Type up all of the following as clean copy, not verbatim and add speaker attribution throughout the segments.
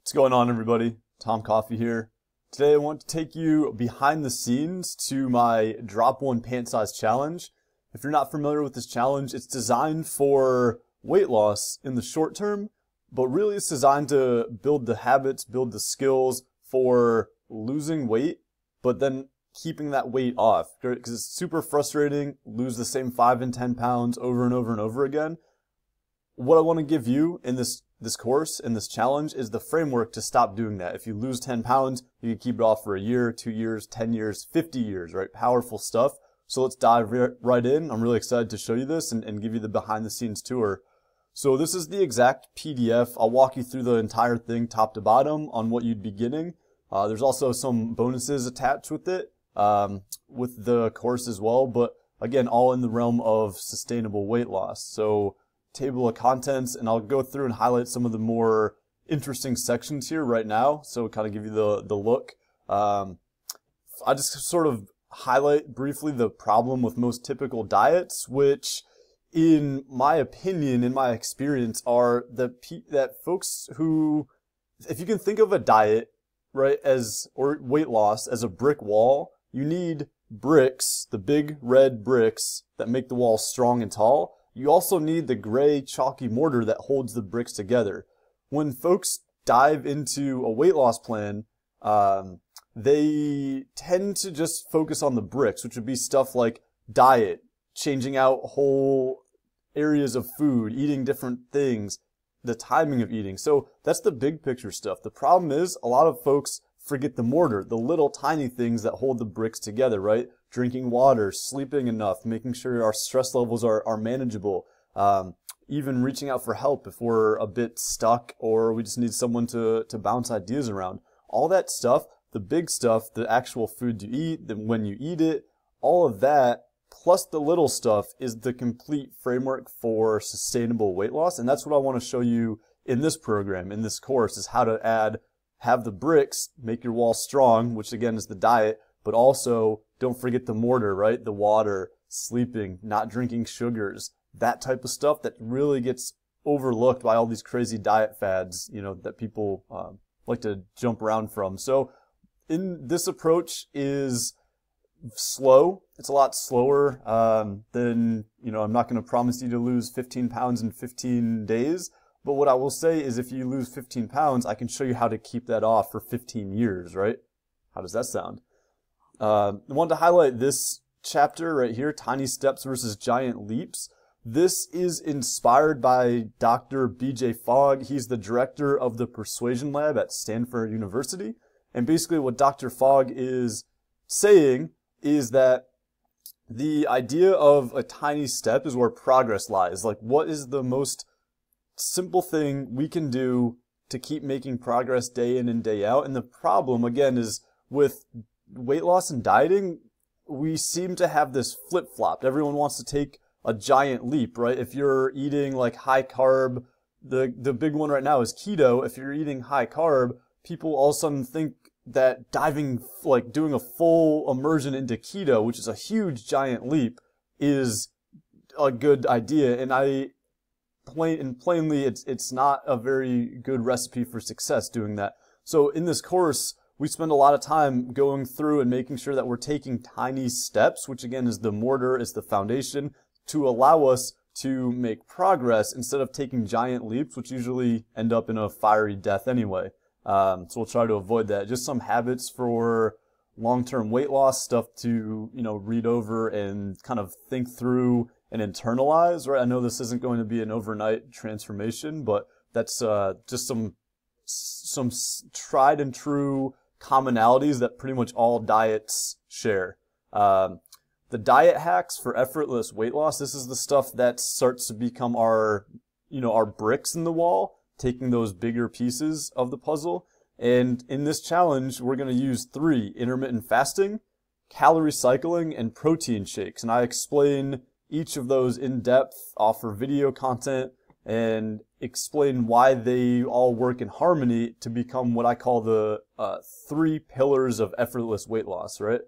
Speaker 1: What's going on, everybody? Tom Coffee here. Today I want to take you behind the scenes to my Drop One Pant Size challenge. If you're not familiar with this challenge, it's designed for weight loss in the short term, but really it's designed to build the habits, build the skills for losing weight, but then keeping that weight off. Because it's super frustrating, lose the same 5 and 10 pounds over and over and over again. What I want to give you in this course, in this challenge, is the framework to stop doing that. If you lose 10 pounds, you can keep it off for a year, 2 years, 10 years, 50 years, right? Powerful stuff. So let's dive right in. I'm really excited to show you this and give you the behind the scenes tour. So this is the exact PDF. I'll walk you through the entire thing top to bottom on what you'd be getting. There's also some bonuses attached with it, with the course as well. But again, all in the realm of sustainable weight loss. So table of contents, and I'll go through and highlight some of the more interesting sections here right now, so kind of give you the look. I just sort of highlight briefly the problem with most typical diets, which in my opinion, in my experience, are that folks who, if you can think of a diet, right, or weight loss as a brick wall, you need bricks, the big red bricks that make the wall strong and tall. You also need the gray chalky mortar that holds the bricks together. When folks dive into a weight loss plan, they tend to just focus on the bricks, which would be stuff like diet, changing out whole areas of food, eating different things, the timing of eating. So that's the big picture stuff. The problem is a lot of folks forget the mortar, the little tiny things that hold the bricks together, right? Drinking water, sleeping enough, making sure our stress levels are manageable, even reaching out for help if we're a bit stuck or we just need someone to bounce ideas around. All that stuff, the big stuff, the actual food you eat, when you eat it, all of that, plus the little stuff is the complete framework for sustainable weight loss. And that's what I want to show you in this program, in this course, is how to have the bricks, make your wall strong, which again is the diet, but also don't forget the mortar, right? The water, sleeping, not drinking sugars, that type of stuff that really gets overlooked by all these crazy diet fads, you know, that people like to jump around from. So this approach is slow. It's a lot slower than, you know, I'm not going to promise you to lose 15 pounds in 15 days. But what I will say is if you lose 15 pounds, I can show you how to keep that off for 15 years, right? How does that sound? I wanted to highlight this chapter right here, Tiny Steps versus Giant Leaps. This is inspired by Dr. B.J. Fogg. He's the director of the Persuasion Lab at Stanford University. And basically what Dr. Fogg is saying is that the idea of a tiny step is where progress lies. Like, what is the most simple thing we can do to keep making progress day in and day out? And the problem, again, is with weight loss and dieting, we seem to have this flip-flop. Everyone wants to take a giant leap, right? If you're eating like high carb, the big one right now is keto. If you're eating high carb, people all of a sudden think that doing a full immersion into keto, which is a huge giant leap, is a good idea. And plainly, it's not a very good recipe for success doing that. So in this course, we spend a lot of time going through and making sure that we're taking tiny steps, which again is the mortar, is the foundation, to allow us to make progress instead of taking giant leaps, which usually end up in a fiery death anyway. So we'll try to avoid that. Just some habits for long-term weight loss, stuff to, you know, read over and kind of think through and internalize, right? I know this isn't going to be an overnight transformation, but that's just some tried and true commonalities that pretty much all diets share. The diet hacks for effortless weight loss, this is the stuff that starts to become our bricks in the wall, taking those bigger pieces of the puzzle. And in this challenge, we're going to use 3: intermittent fasting, calorie cycling, and protein shakes. And I explain each of those in depth, offer video content, and explain why they all work in harmony to become what I call the 3 pillars of effortless weight loss, right?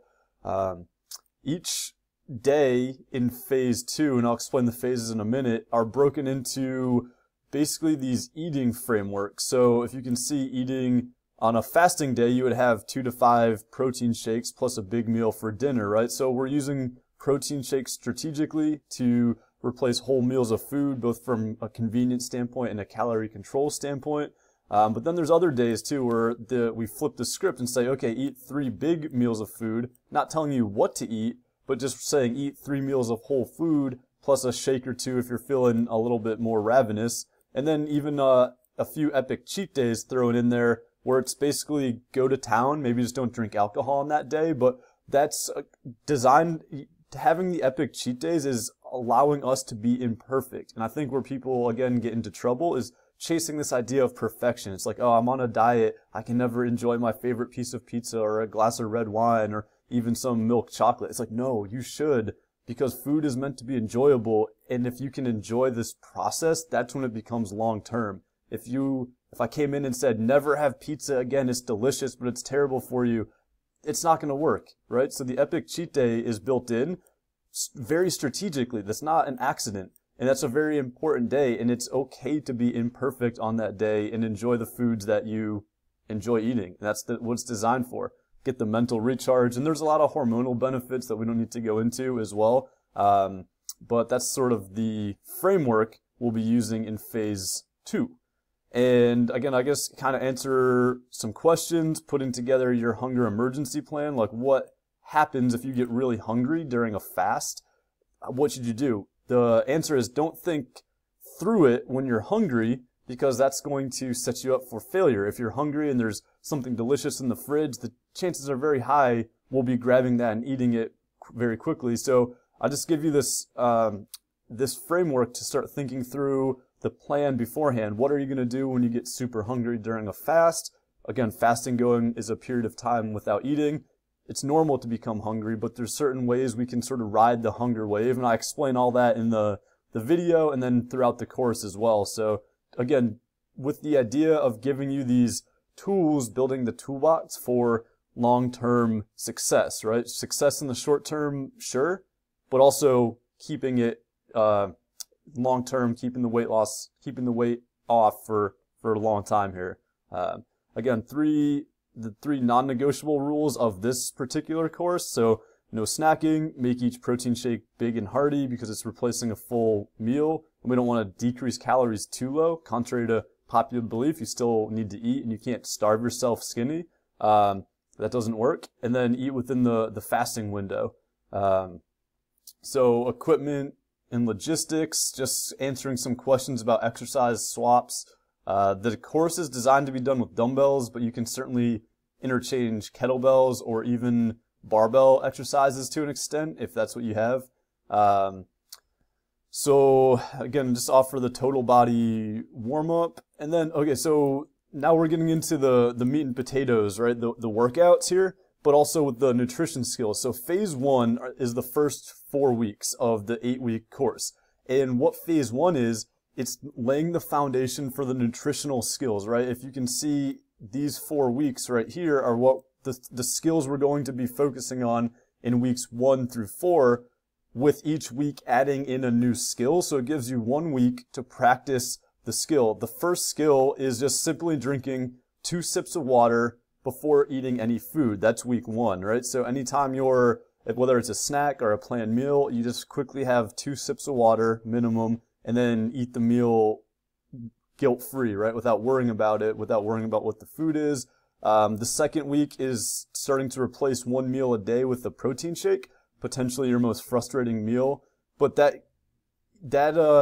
Speaker 1: Each day in phase 2, and I'll explain the phases in a minute, are broken into basically these eating frameworks. So if you can see, eating on a fasting day, you would have 2 to 5 protein shakes plus a big meal for dinner, right? So we're using protein shakes strategically to replace whole meals of food, both from a convenience standpoint and a calorie control standpoint. But then there's other days too where we flip the script and say, okay, eat 3 big meals of food, not telling you what to eat, but just saying eat 3 meals of whole food plus a shake or 2 if you're feeling a little bit more ravenous. And then even a few epic cheat days thrown in there where it's basically go to town, maybe just don't drink alcohol on that day, but that's designed, having the epic cheat days is allowing us to be imperfect. And I think where people, again, get into trouble is chasing this idea of perfection. It's like, oh, I'm on a diet, I can never enjoy my favorite piece of pizza or a glass of red wine or even some milk chocolate. It's like, no, you should, because food is meant to be enjoyable. And if you can enjoy this process, that's when it becomes long term. If I came in and said, never have pizza again, it's delicious, but it's terrible for you, it's not going to work, right? So the epic cheat day is built in very strategically. That's not an accident. And that's a very important day, and it's okay to be imperfect on that day and enjoy the foods that you enjoy eating. And that's what it's designed for. Get the mental recharge, and there's a lot of hormonal benefits that we don't need to go into as well. But that's sort of the framework we'll be using in phase 2. And again, I guess kind of answer some questions, putting together your hunger emergency plan, like what happens if you get really hungry during a fast? What should you do? The answer is don't think through it when you're hungry, because that's going to set you up for failure. If you're hungry and there's something delicious in the fridge, the chances are very high we'll be grabbing that and eating it very quickly. So I'll just give you this this framework to start thinking through the plan beforehand. What are you going to do when you get super hungry during a fast? Again, fasting going is a period of time without eating. It's normal to become hungry, but there's certain ways we can sort of ride the hunger wave, and I explain all that in the video and then throughout the course as well. So again, with the idea of giving you these tools, building the toolbox for long-term success, right? Success in the short term, sure, but also keeping it long-term, keeping the weight loss, keeping the weight off for a long time here. Again, the 3 non-negotiable rules of this particular course. So no snacking, make each protein shake big and hearty because it's replacing a full meal. And we don't want to decrease calories too low. Contrary to popular belief, you still need to eat and you can't starve yourself skinny. That doesn't work. And then eat within the fasting window. So equipment and logistics, just answering some questions about exercise swaps. The course is designed to be done with dumbbells, but you can certainly interchange kettlebells or even barbell exercises to an extent if that's what you have. So again, just offer the total body warm-up. And then, okay, so now we're getting into the meat and potatoes, right? The workouts here, but also with the nutrition skills. So phase 1 is the first 4 weeks of the 8-week course. And what phase 1 is, it's laying the foundation for the nutritional skills, right? If you can see, these 4 weeks right here are what the skills we're going to be focusing on in weeks 1 through 4, with each week adding in a new skill. So it gives you 1 week to practice the skill. The first skill is just simply drinking 2 sips of water before eating any food. That's week 1, right? So anytime whether it's a snack or a planned meal, you just quickly have 2 sips of water minimum, and then eat the meal guilt-free, right? Without worrying about it, without worrying about what the food is. The second week is starting to replace 1 meal a day with a protein shake, potentially your most frustrating meal. But that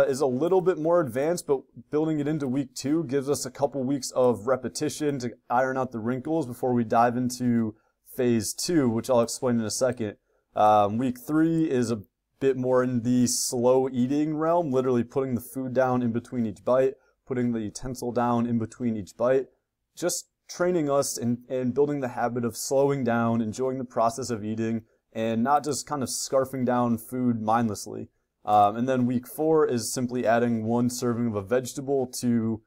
Speaker 1: is a little bit more advanced, but building it into week 2 gives us a couple weeks of repetition to iron out the wrinkles before we dive into phase 2, which I'll explain in a second. Week 3 is a bit more in the slow eating realm, literally putting the food down in between each bite, putting the utensil down in between each bite, just training us and building the habit of slowing down, enjoying the process of eating, and not just kind of scarfing down food mindlessly. And then week 4 is simply adding 1 serving of a vegetable to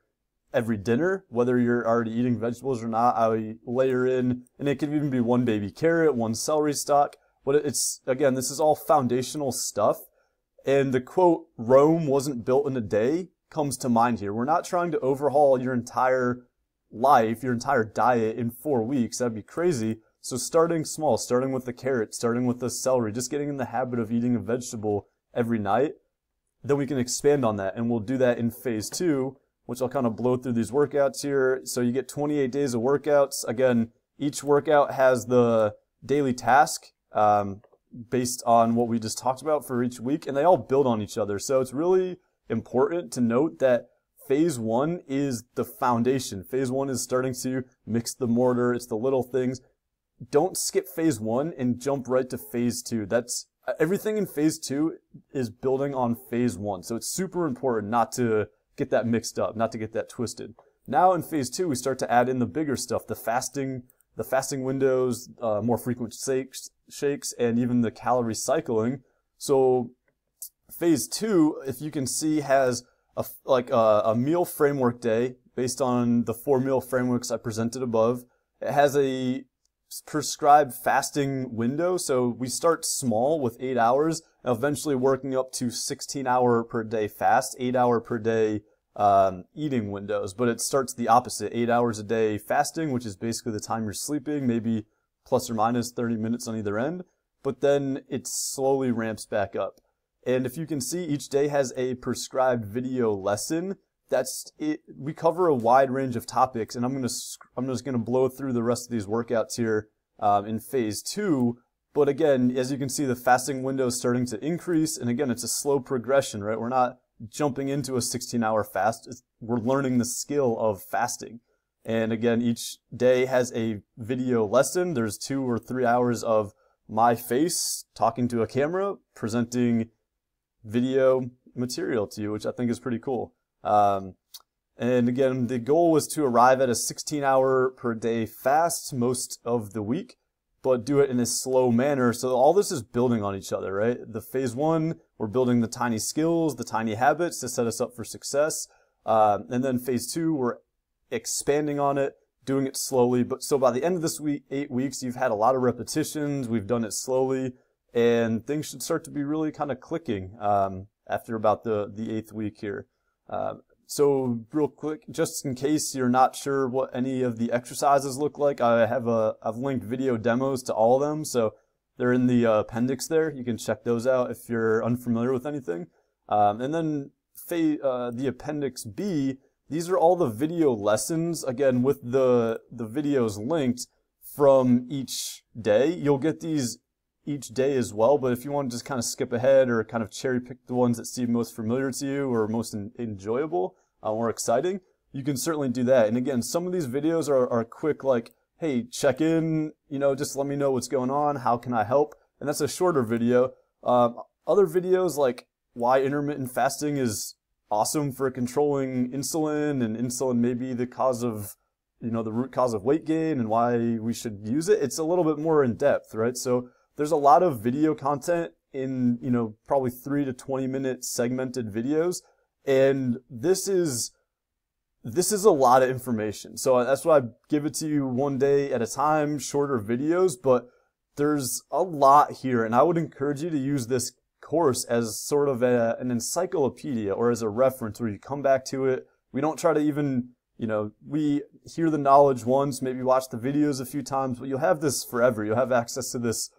Speaker 1: every dinner, whether you're already eating vegetables or not. I layer in, and it could even be 1 baby carrot, 1 celery stalk, but it's, again, this is all foundational stuff. And the quote, Rome wasn't built in a day, comes to mind here. We're not trying to overhaul your entire life, your entire diet in 4 weeks. That'd be crazy. So starting small, starting with the carrot, starting with the celery, just getting in the habit of eating a vegetable every night, then we can expand on that. And we'll do that in phase 2, which I'll kind of blow through these workouts here. So you get 28 days of workouts. Again, each workout has the daily task based on what we just talked about for each week, and they all build on each other. So it's really important to note that phase 1 is the foundation. Phase 1 is starting to mix the mortar. It's the little things. Don't skip phase 1 and jump right to phase 2. That's everything in phase 2 is building on phase 1. So it's super important not to get that mixed up, not to get that twisted. Now in phase 2, we start to add in the bigger stuff, the fasting windows, more frequent shakes, and even the calorie cycling. So phase 2, if you can see, has a meal framework day based on the 4 meal frameworks I presented above. It has a prescribed fasting window. So we start small with 8 hours, and eventually working up to 16-hour per day fast, 8-hour per day eating windows. But it starts the opposite, 8 hours a day fasting, which is basically the time you're sleeping, maybe plus or minus 30 minutes on either end. But then it slowly ramps back up. And if you can see, each day has a prescribed video lesson. That's it. We cover a wide range of topics, and I'm just gonna blow through the rest of these workouts here in phase 2. But again, as you can see, the fasting window is starting to increase, and again, it's a slow progression, right? We're not jumping into a 16-hour fast. We're learning the skill of fasting. And again, each day has a video lesson. There's 2 or 3 hours of my face talking to a camera, presenting video material to you, which I think is pretty cool. And again, the goal was to arrive at a 16-hour per day fast most of the week, but do it in a slow manner. So all this is building on each other, right? The phase 1, we're building the tiny skills, the tiny habits to set us up for success. And then phase 2, we're expanding on it, doing it slowly. But so by the end of this week, 8 weeks, you've had a lot of repetitions. We've done it slowly, and things should start to be really kind of clicking after about the 8th week here. So real quick, just in case you're not sure what any of the exercises look like, I've linked video demos to all of them. So they're in the appendix there. You can check those out if you're unfamiliar with anything. And then the appendix B, these are all the video lessons, again, with the videos linked from each day. You'll get these each day as well, but if you want to just kind of skip ahead or kind of cherry pick the ones that seem most familiar to you or most enjoyable or exciting, you can certainly do that. And again, some of these videos are quick, like, hey, check in, just let me know what's going on, how can I help? And that's a shorter video. Other videos like why intermittent fasting is awesome for controlling insulin, and insulin may be the cause of, the root cause of weight gain and why we should use it. It's a little bit more in depth, right? So there's a lot of video content in, probably 3 to 20 minute segmented videos. And this is a lot of information. So that's why I give it to you one day at a time, shorter videos, but there's a lot here. And I would encourage you to use this course as sort of an encyclopedia or as a reference where you come back to it. We don't try to even, we hear the knowledge once, maybe watch the videos a few times, but you'll have this forever. You'll have access to this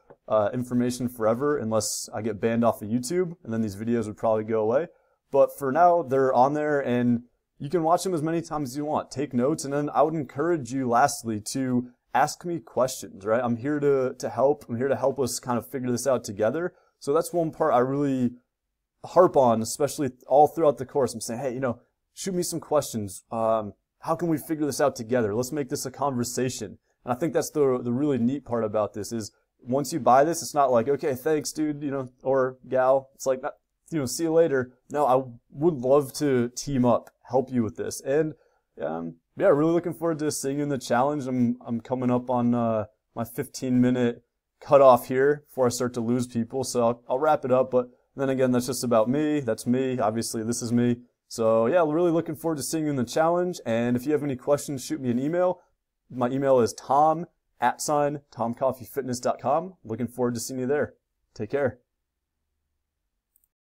Speaker 1: information forever, unless I get banned off of YouTube, and then these videos would probably go away. But for now, they're on there, and you can watch them as many times as you want. Take notes, and then I would encourage you, lastly, to ask me questions, right? I'm here to help. I'm here to help us kind of figure this out together. So that's one part I really harp on, especially all throughout the course. I'm saying, hey, shoot me some questions. How can we figure this out together? Let's make this a conversation. And I think that's the really neat part about this is once you buy this, it's not like, okay, thanks, dude, or gal. It's like, see you later. No, I would love to team up, help you with this. And yeah, really looking forward to seeing you in the challenge. I'm coming up on my 15-minute cutoff here before I start to lose people. So I'll wrap it up. But then again, that's just about me. That's me. Obviously, this is me. So yeah, really looking forward to seeing you in the challenge. And if you have any questions, shoot me an email. My email is tom@tomcoffeefitness.com. Looking forward to seeing you there. Take care.